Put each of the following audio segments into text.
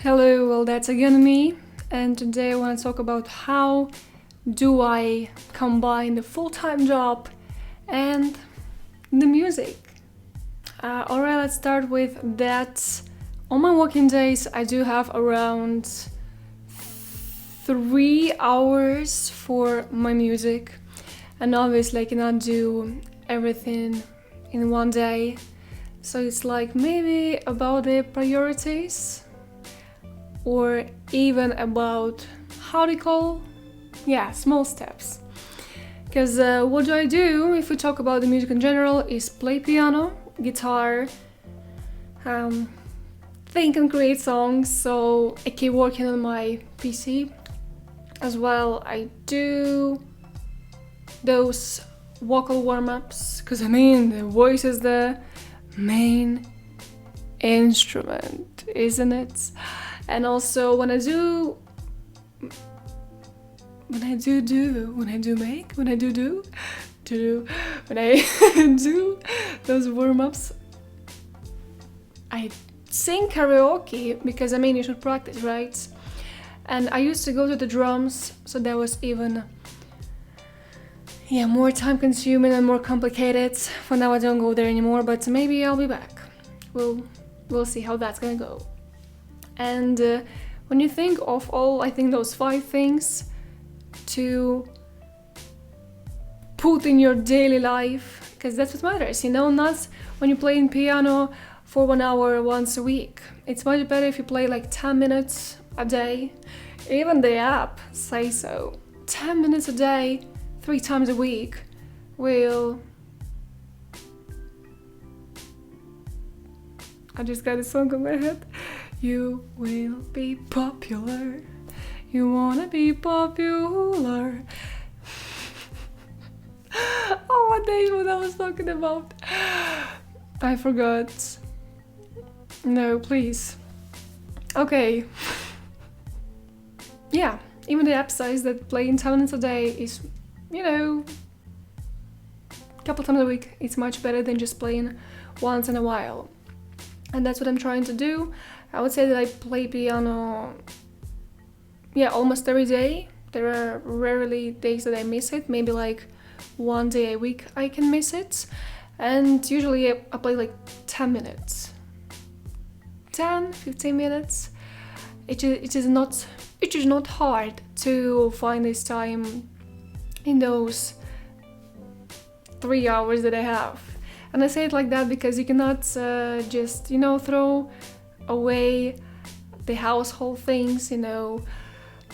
Hello, well, that's again me, and today I want to talk about how do I combine the full-time job and the music. Alright, let's start with that. On my working days, I do have around 3 hours for my music, and obviously I cannot do everything in one day, so it's like maybe about the priorities or even about how do you call small steps, because what do I do if we talk about the music in general is play piano, guitar, think and create songs. So I keep working on my PC as well. I do those vocal warm-ups because the voice is the main instrument, isn't it? And also when I do those warm-ups, I sing karaoke because you should practice, right? And I used to go to the drums, so that was even more time consuming and more complicated. For now I don't go there anymore, but maybe I'll be back. We'll see how that's gonna go. And when you think of all, I think those 5 things to put in your daily life, because that's what matters, not when you play in piano for 1 hour once a week. It's much better if you play like 10 minutes a day. Even the app say so. 10 minutes a day, 3 times a week will... I just got a song in my head. You will be popular. You wanna be popular. Oh, what day what I was talking about? I forgot. No, please. Okay. Yeah, even the app says that playing 10 minutes a day is, a couple times a week. It's much better than just playing once in a while. And that's what I'm trying to do. I would say that I play piano, almost every day. There are rarely days that I miss it. Maybe like 1 day a week I can miss it. And usually I play like 10 minutes. 10, 15 minutes. It is not hard to find this time in those 3 hours that I have. And I say it like that because you cannot just, throw away the household things,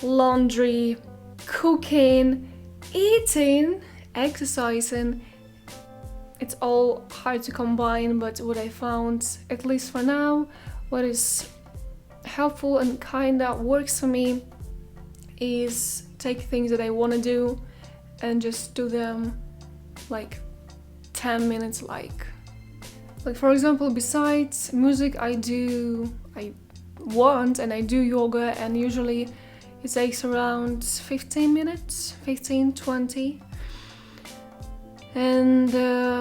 laundry, cooking, eating, exercising. It's all hard to combine, but what I found, at least for now, what is helpful and kinda works for me is take things that I want to do and just do them like 10 minutes like for example, besides music I do yoga, and usually it takes around 15 minutes, 15-20. And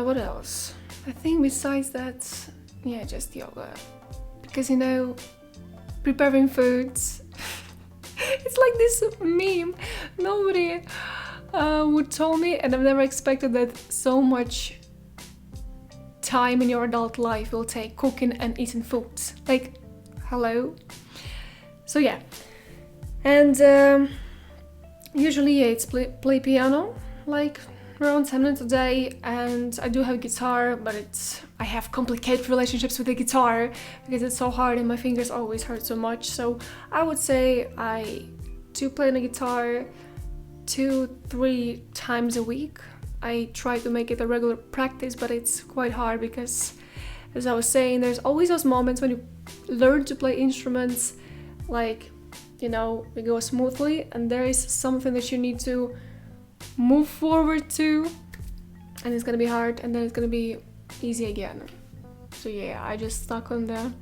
what else? I think besides that, just yoga, because preparing foods it's like this meme. Nobody would tell me, and I've never expected that so much time in your adult life will take cooking and eating foods. Like, hello. So and usually it's play piano like around 10 minutes a day, and I do have guitar, but I have complicated relationships with the guitar because it's so hard and my fingers always hurt so much. So I would say I do play the guitar 2-3 times a week. I try to make it a regular practice, but it's quite hard because, as I was saying, there's always those moments when you learn to play instruments, like, they go smoothly, and there is something that you need to move forward to, and it's gonna be hard, and then it's gonna be easy again. So I just stuck on the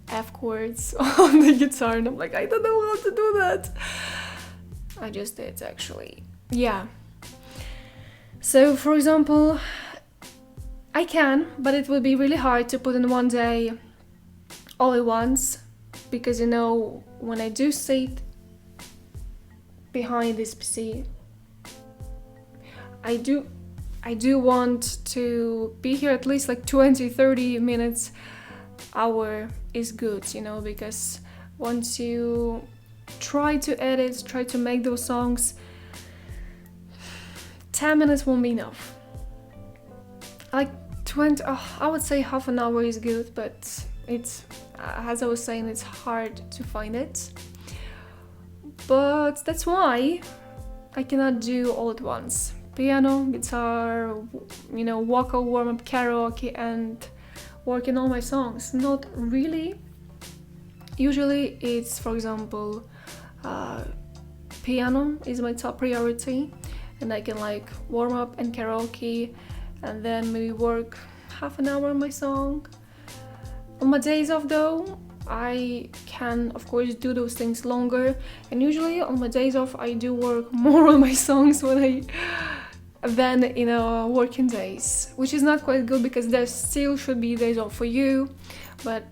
F chords on the guitar, and I'm like, I don't know how to do that. I just did, actually. So, for example, I can, but it will be really hard to put in one day all at once. because, you know, when I do sit behind this PC, I do want to be here at least like 20-30 minutes. Hour is good, you know, because once you try to edit, try to make those songs, 10 minutes won't be enough. Like 20, I would say half an hour is good, but it's, as I was saying, it's hard to find it. But that's why I cannot do all at once. Piano, guitar, you know, vocal warm-up, karaoke, and working on my songs. Not really. Usually it's, for example, piano is my top priority, and I can like warm up and karaoke, and then maybe work half an hour on my song. On my days off though, I can of course do those things longer, and usually on my days off I do work more on my songs than in working days, which is not quite good because there still should be days off for you, but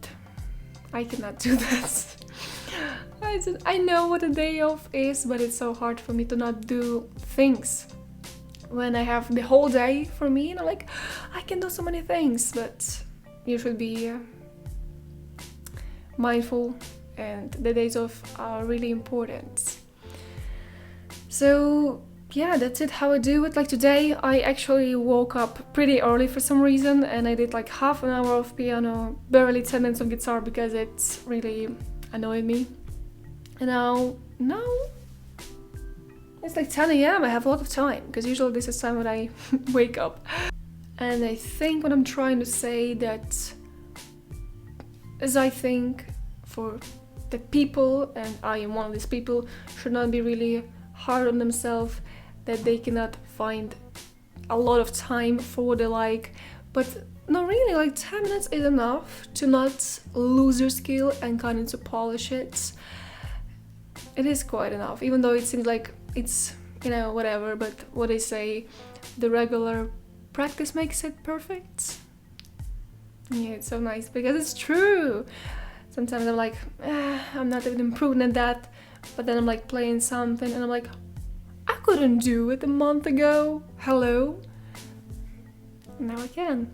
I cannot do that. I know what a day off is, but it's so hard for me to not do things when I have the whole day for me, and I'm like, I can do so many things, but you should be mindful, and the days off are really important. So yeah, that's it, how I do it. Like today I actually woke up pretty early for some reason, and I did like half an hour of piano, barely 10 minutes of guitar because it really annoyed me. And now it's like 10 a.m. I have a lot of time, because usually this is time when I wake up. And I think what I'm trying to say that is, I think for the people, and I am one of these people, should not be really hard on themselves that they cannot find a lot of time for what they like. But no, really, like 10 minutes is enough to not lose your skill and kind of to polish it. It is quite enough, even though it seems like it's, whatever, but what they say, the regular practice makes it perfect. Yeah, it's so nice because it's true. Sometimes I'm like, I'm not even improving at that, but then I'm like playing something and I'm like, I couldn't do it a month ago. Hello? Now I can.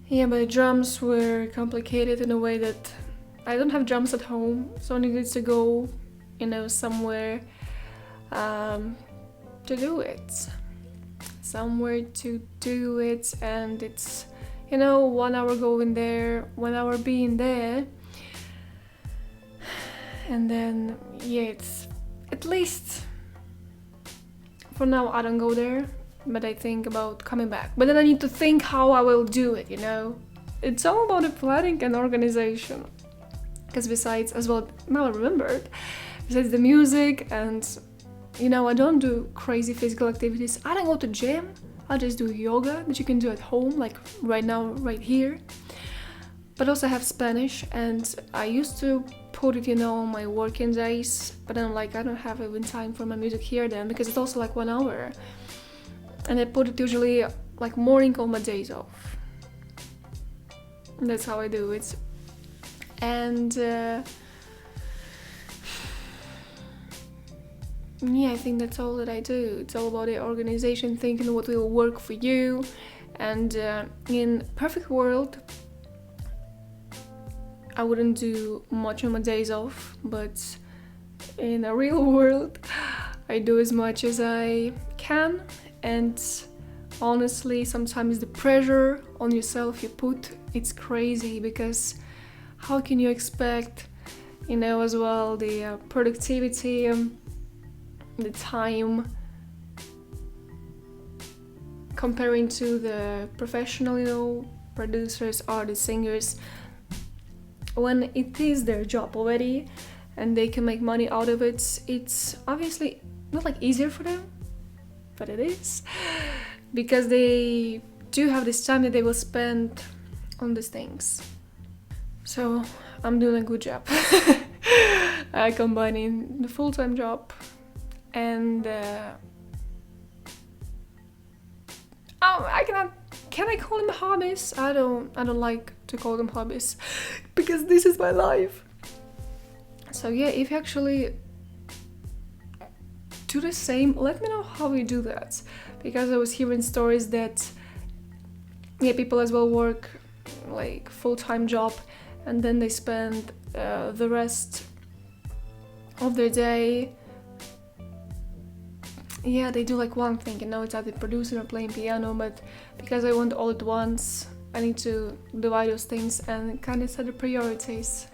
Yeah, but the drums were complicated in a way that I don't have drums at home, so I needed to go, somewhere to do it. Somewhere to do it, and it's, 1 hour going there, 1 hour being there. And then, yeah, it's at least for now I don't go there, but I think about coming back. But then I need to think how I will do it, It's all about the planning and organization. Because besides, as well, now I remembered, besides the music and, I don't do crazy physical activities. I don't go to gym. I just do yoga that you can do at home, like right now, right here. But also I have Spanish, and I used to put it, on my working days, but then I'm like, I don't have even time for my music here then, because it's also like 1 hour. And I put it usually like morning on my days off. And that's how I do it. And yeah, I think that's all that I do. It's all about the organization, thinking what will work for you. And in perfect world, I wouldn't do much on my days off, but in a real world, I do as much as I can. And honestly, sometimes the pressure on yourself you put, it's crazy, because how can you expect, as well, the productivity, the time, comparing to the professional, producers, artists, singers, when it is their job already and they can make money out of it. It's obviously not like easier for them, but it is, because they do have this time that they will spend on these things. So I'm doing a good job. Combining the full-time job and can I call them hobbies? I don't like to call them hobbies, because this is my life. So yeah, if you actually do the same, let me know how you do that, because I was hearing stories that people as well work like full-time job, and then they spend the rest of their day, they do like one thing, it's either producing or playing piano, but because I want all at once, I need to divide those things and kind of set the priorities.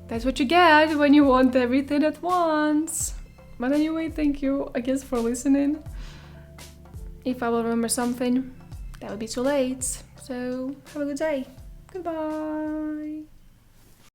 That's what you get when you want everything at once. But anyway, thank you, I guess, for listening. If I will remember something, that will be too late. So, have a good day. Goodbye.